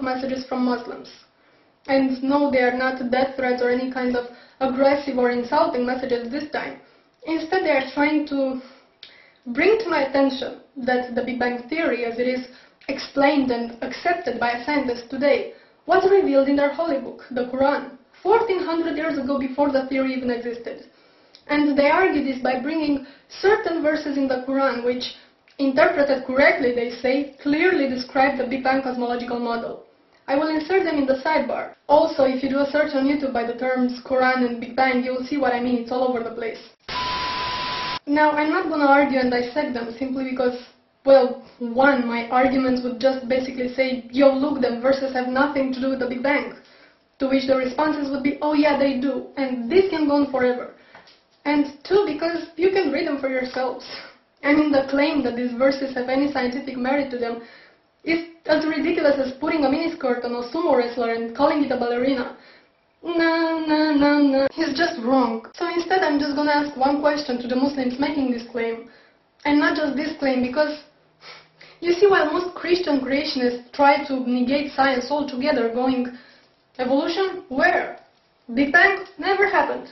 messages from Muslims. And no, they are not death threats or any kind of aggressive or insulting messages this time. Instead, they are trying to bring to my attention that the Big Bang Theory, as it is explained and accepted by scientists today, was revealed in their holy book, the Quran, 1400 years ago, before the theory even existed. And they argue this by bringing certain verses in the Quran which, interpreted correctly, they say, clearly describe the Big Bang cosmological model. I will insert them in the sidebar. Also, if you do a search on YouTube by the terms Quran and Big Bang, you will see what I mean. It's all over the place. Now, I'm not going to argue and dissect them simply because, well, one, my arguments would just basically say, yo, look, them verses have nothing to do with the Big Bang. To which the responses would be, oh yeah, they do. And this can go on forever. And two, because you can read them for yourselves. I mean, the claim that these verses have any scientific merit to them is as ridiculous as putting a miniskirt on a sumo wrestler and calling it a ballerina. No. He's just wrong. So instead, I'm just gonna ask one question to the Muslims making this claim. And not just this claim, because you see, while most Christian creationists try to negate science altogether, going, evolution? Where? Big Bang? Never happened.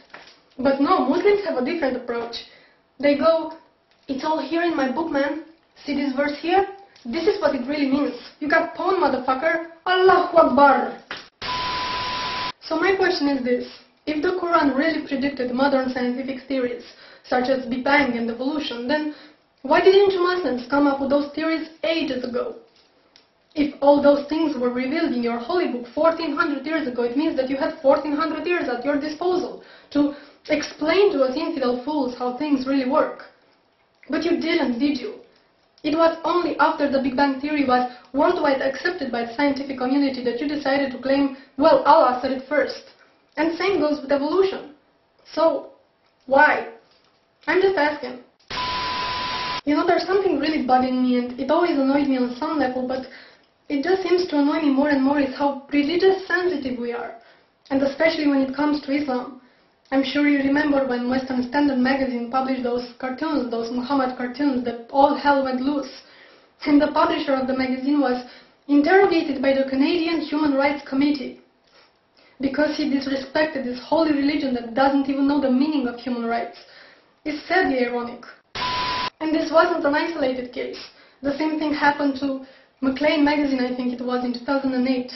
But no, Muslims have a different approach. They go, it's all here in my book, man. See this verse here? This is what it really means. You got pawn, motherfucker. Allahu Akbar. So my question is this. If the Quran really predicted modern scientific theories, such as Big Bang and evolution, then why didn't you Muslims come up with those theories ages ago? If all those things were revealed in your holy book 1400 years ago, it means that you had 1400 years at your disposal to explain to us infidel fools how things really work. But you didn't, did you? It was only after the Big Bang Theory was worldwide accepted by the scientific community that you decided to claim, well, Allah said it first. And same goes with evolution. So, why? I'm just asking. You know, there's something really bugging me, and it always annoyed me on some level, but it just seems to annoy me more and more is how religious sensitive we are. And especially when it comes to Islam. I'm sure you remember when Western Standard magazine published those cartoons, those Muhammad cartoons, that all hell went loose. And the publisher of the magazine was interrogated by the Canadian Human Rights Committee because he disrespected this holy religion that doesn't even know the meaning of human rights. It's sadly ironic. And this wasn't an isolated case. The same thing happened to Maclean magazine, I think it was, in 2008.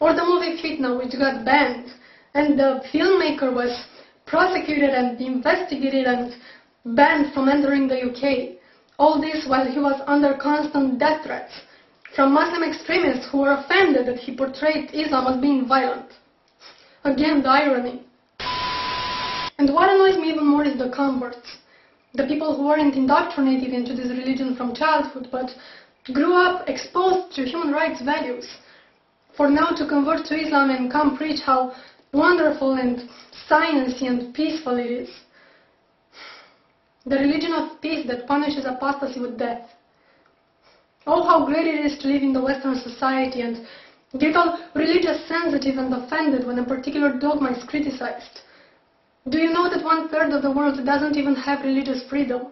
Or the movie Fitna, which got banned. And the filmmaker was prosecuted and investigated and banned from entering the UK. All this while he was under constant death threats from Muslim extremists who were offended that he portrayed Islam as being violent. Again, the irony. And what annoys me even more is the converts. The people who weren't indoctrinated into this religion from childhood, but grew up exposed to human rights values. For now to convert to Islam and come preach how wonderful and sciencey and peaceful it is. The religion of peace that punishes apostasy with death. Oh, how great it is to live in the Western society and get all religious sensitive and offended when a particular dogma is criticized. Do you know that 1/3 of the world doesn't even have religious freedom?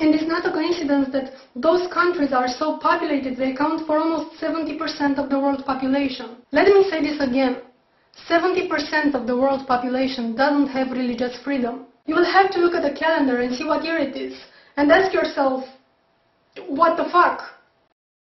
And it's not a coincidence that those countries are so populated, they account for almost 70% of the world population. Let me say this again. 70% of the world population doesn't have religious freedom. You will have to look at the calendar and see what year it is, and ask yourself, what the fuck?